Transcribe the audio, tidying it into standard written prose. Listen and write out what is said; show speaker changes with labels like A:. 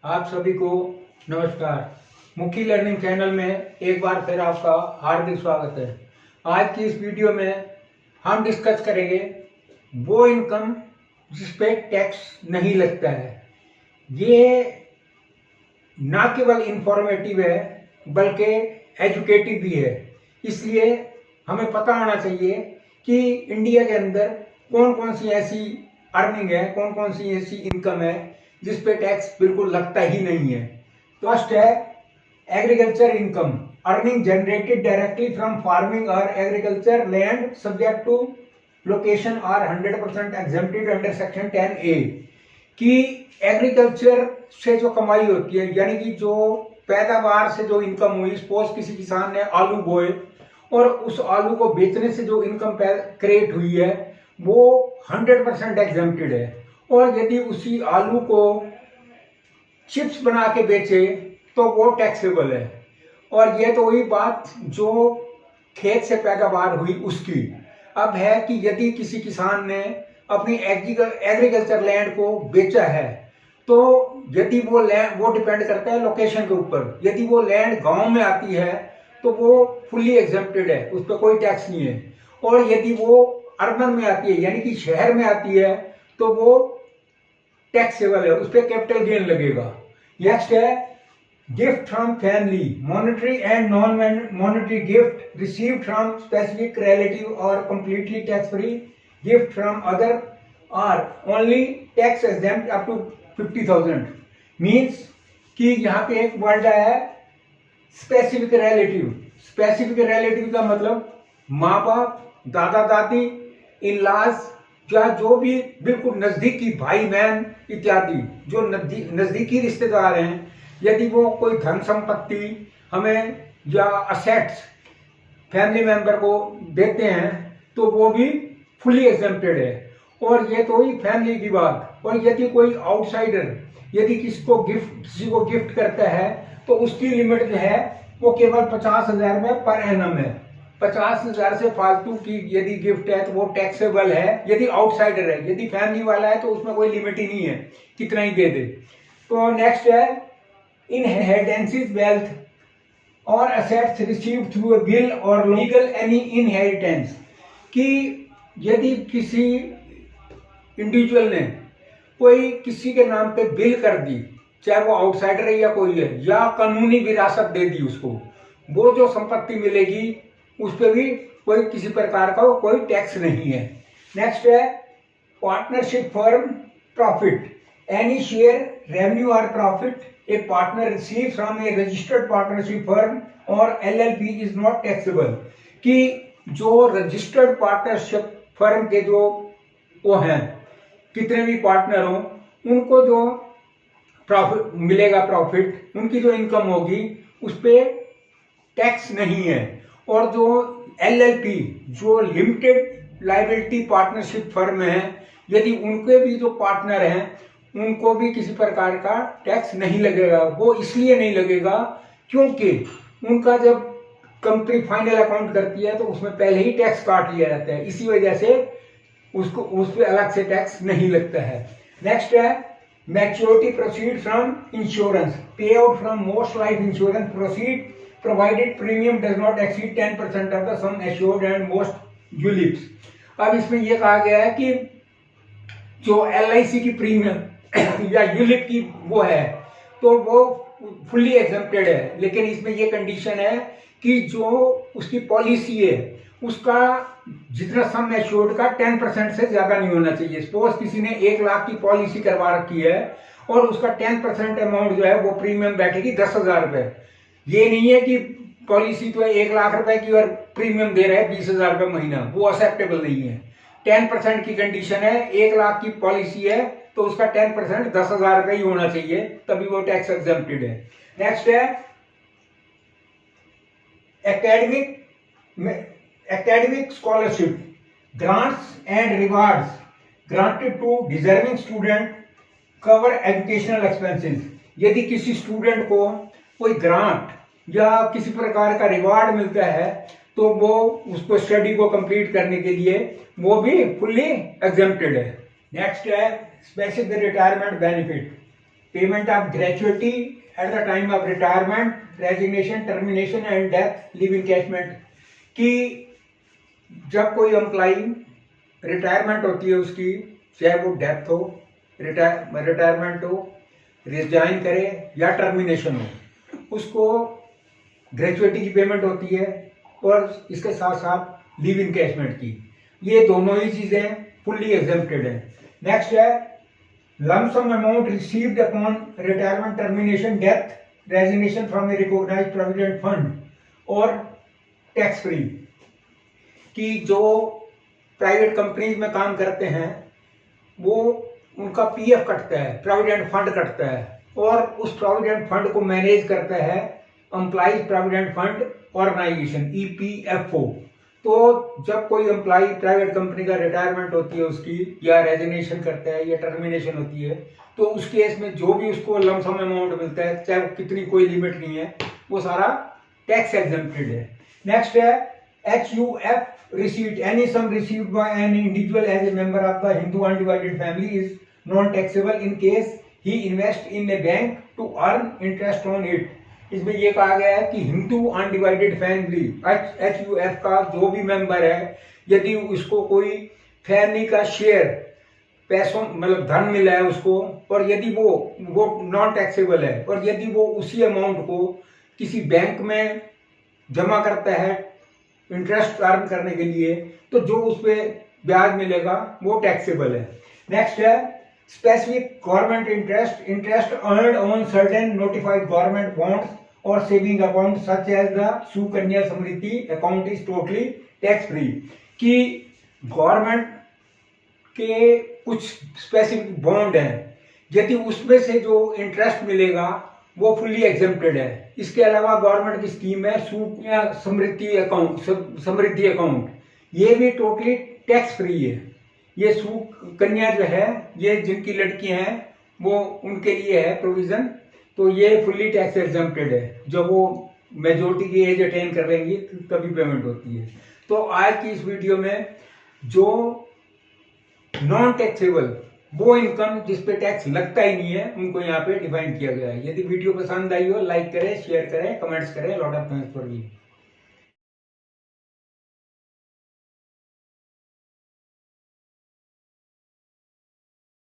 A: आप सभी को नमस्कार। मुखी लर्निंग चैनल में एक बार फिर आपका हार्दिक स्वागत है। आज की इस वीडियो में हम डिस्कस करेंगे वो इनकम जिस पे टैक्स नहीं लगता है। ये ना केवल इंफॉर्मेटिव है बल्कि एजुकेटिव भी है। इसलिए हमें पता होना चाहिए कि इंडिया के अंदर कौन कौन सी ऐसी अर्निंग है, कौन कौन सी ऐसी इनकम है जिस पे टैक्स बिल्कुल लगता ही नहीं है। फर्स्ट है agriculture income, earning generated directly from farming और agriculture land subject to location are 100% exempted under section 10A। कि एग्रीकल्चर से जो कमाई होती है, यानी कि जो पैदावार से जो इनकम हुई, सपोज किसी किसान ने आलू बोए और उस आलू को बेचने से जो इनकम क्रिएट हुई है वो 100% एग्जेम्प्टेड है। और यदि उसी आलू को चिप्स बना के बेचे तो वो टैक्सेबल है। और ये तो हुई बात जो खेत से पैदावार हुई उसकी। अब है कि यदि किसी किसान ने अपनी एग्रीकल्चर लैंड को बेचा है तो यदि वो डिपेंड करता है लोकेशन के ऊपर। यदि वो लैंड गांव में आती है तो वो फुल्ली एग्जेम्प्टेड है, उस पर कोई टैक्स नहीं है। और यदि वो अर्बन में आती है यानी कि शहर में आती है तो वो टैक्सेबल है, उस पर कैपिटल गेन लगेगा। नेक्स्ट है gift from family, monetary and non monetary gift received from specific relative और completely tax free gift from other are only tax exempt up to 50,000। Means कि यहाँ पे एक वर्ड है स्पेसिफिक रिलेटिव। स्पेसिफिक रिलेटिव का मतलब माँ बाप, दादा दादी, इन लॉज या जो भी बिल्कुल नजदीकी भाई बहन इत्यादि जो नजदीकी रिश्तेदार हैं, यदि वो कोई धन संपत्ति हमें या असेट्स फैमिली मेंबर को देते हैं तो वो भी फुली एग्जेम्प्टेड है। और ये तो ही फैमिली की बात। और यदि कोई आउटसाइडर यदि किसी को गिफ्ट करता है तो उसकी लिमिट जो है वो केवल 50,000 में पर एनम है। 50,000 से फालतू की यदि गिफ्ट है तो वो टैक्सेबल है यदि आउटसाइडर है। यदि फैमिली वाला है तो उसमें कोई लिमिट ही नहीं है, कितना ही दे दे। तो नेक्स्ट है इनहेरिटेंसेस वेल्थ और assets received through a will और लीगल एनी इनहेरिटेंस। कि यदि किसी इंडिविजुअल ने कोई किसी के नाम पे बिल कर दी, चाहे वो आउटसाइडर है या कोई है, या कानूनी विरासत दे दी उसको, वो जो संपत्ति मिलेगी उस पर भी कोई किसी प्रकार का कोई टैक्स नहीं है। नेक्स्ट है partnership firm profit, any share revenue और profit a partner receive from a registered partnership firm और LLP इज नॉट टैक्सेबल। कि जो रजिस्टर्ड पार्टनरशिप फर्म के जो वो हैं, कितने भी पार्टनर हो, उनको जो प्रॉफिट मिलेगा, प्रॉफिट उनकी जो इनकम होगी उस पर टैक्स नहीं है। और जो LLP जो लिमिटेड लाइबिलिटी पार्टनरशिप फर्म है, यदि उनके भी जो पार्टनर हैं उनको भी किसी प्रकार का टैक्स नहीं लगेगा। वो इसलिए नहीं लगेगा क्योंकि उनका जब कंपनी फाइनल अकाउंट करती है तो उसमें पहले ही टैक्स काट लिया जाता है, इसी वजह से उसको उस पर अलग से टैक्स नहीं लगता है। नेक्स्ट है मैच्योरिटी प्रोसीड फ्रॉम इंश्योरेंस, पे out from most life insurance proceed provided premium does not exceed 10% of the sum assured and most ULIPs. अब इसमें यह कहा गया है कि जो LIC की प्रीमियम या यूलिप की वो है तो वो फुल्ली एग्जेम्प्टेड है। लेकिन इसमें यह कंडीशन है कि जो उसकी पॉलिसी है उसका जितना सम एश्योर्ड का 10% से ज्यादा नहीं होना चाहिए। सपोज किसी ने 1 लाख की पॉलिसी करवा रखी है और उसका 10% अमाउंट जो है वो प्रीमियम बैठेगी 10,000 रुपए। ये नहीं है कि पॉलिसी तो 1 लाख रुपए की और प्रीमियम दे रहे हैं 20,000 रुपए महीना, वो एक्सेप्टेबल नहीं है। 10% की कंडीशन है, 1 लाख की पॉलिसी है तो उसका 10% 10,000 रुपए ही होना चाहिए, तभी वो टैक्स एग्जेम्प्टेड है। नेक्स्ट है academic scholarship, grants and rewards granted to deserving student cover educational expenses. यदि किसी स्टूडेंट को कोई ग्रांट या किसी प्रकार का रिवार्ड मिलता है तो वो उसको स्टडी को कंप्लीट करने के लिए वो भी फुल्ली एग्जेम्प्टेड है। नेक्स्ट है specific retirement benefit, payment of gratuity at the time of retirement, resignation, termination and death, leave encashment. कि जब कोई एम्प्लॉई रिटायरमेंट होती है उसकी, चाहे वो डेथ हो, रिटायरमेंट हो, रिजाइन करे या टर्मिनेशन हो, उसको ग्रेचुइटी की पेमेंट होती है और इसके साथ साथ लीव इनकैशमेंट की। ये दोनों ही चीजें फुल्ली एग्जेम्प्टेड है। नेक्स्ट है lump sum amount received upon retirement, termination, death, resignation from a recognised provident fund और टैक्स फ्री। कि जो प्राइवेट कंपनीज में काम करते हैं वो उनका पीएफ कटता है, प्रोविडेंट फंड कटता है, और उस प्रोविडेंट फंड को मैनेज करता है employees provident fund organisation, EPFO. तो जब कोई एम्प्लॉय प्राइवेट कंपनी का रिटायरमेंट होती है उसकी, या रेजिग्नेशन करता है या टर्मिनेशन होती है, तो उस केस में जो भी उसको लमसम अमाउंट मिलता है, चाहे कितनी, कोई लिमिट नहीं है, वो सारा टैक्स एग्जेम्प्टेड है। नेक्स्ट है HUF receipt. Any sum received by an individual as a member of the Hindu undivided family is non-taxable in case he invests in a bank to earn interest on it. इसमें ये कहा गया है कि Hindu undivided family HUF का जो भी member है, यदि उसको कोई फैमिली का शेयर, पैसों मतलब धन मिला है उसको, और यदि वो नॉन टैक्सेबल है, और यदि वो उसी अमाउंट को किसी बैंक में जमा करता है इंटरेस्ट अर्न करने के लिए, तो जो उस पे ब्याज मिलेगा वो टैक्सेबल है। नेक्स्ट है specific government interest earned on certain notified government bonds और saving account such as the Sukanya Samriddhi account is totally tax free. कि गवर्नमेंट के कुछ स्पेसिफिक बॉन्ड हैं, यदि उसमें से जो इंटरेस्ट मिलेगा वो फुल्ली एग्जेम्प्टेड है। इसके अलावा गवर्नमेंट की स्कीम है सुकन्या समृद्धि अकाउंट, ये भी टोटली टैक्स फ्री है। ये सुकन्या जो है, ये जिनकी लड़कियां हैं वो उनके लिए है प्रोविजन, तो ये फुल्ली टैक्स एग्जेम्प्टेड है। जब वो मेजोरिटी की एज अटेन कर लेंगी तभी पेमेंट होती है। तो आज की इस वीडियो में जो नॉन टैक्सेबल, वो इनकम जिसपे टैक्स लगता ही नहीं है, उनको यहाँ पे डिफाइन किया गया है। यदि वीडियो पसंद आई हो, लाइक करें, शेयर करें, कमेंट्स करें। Lot of thanks for viewing.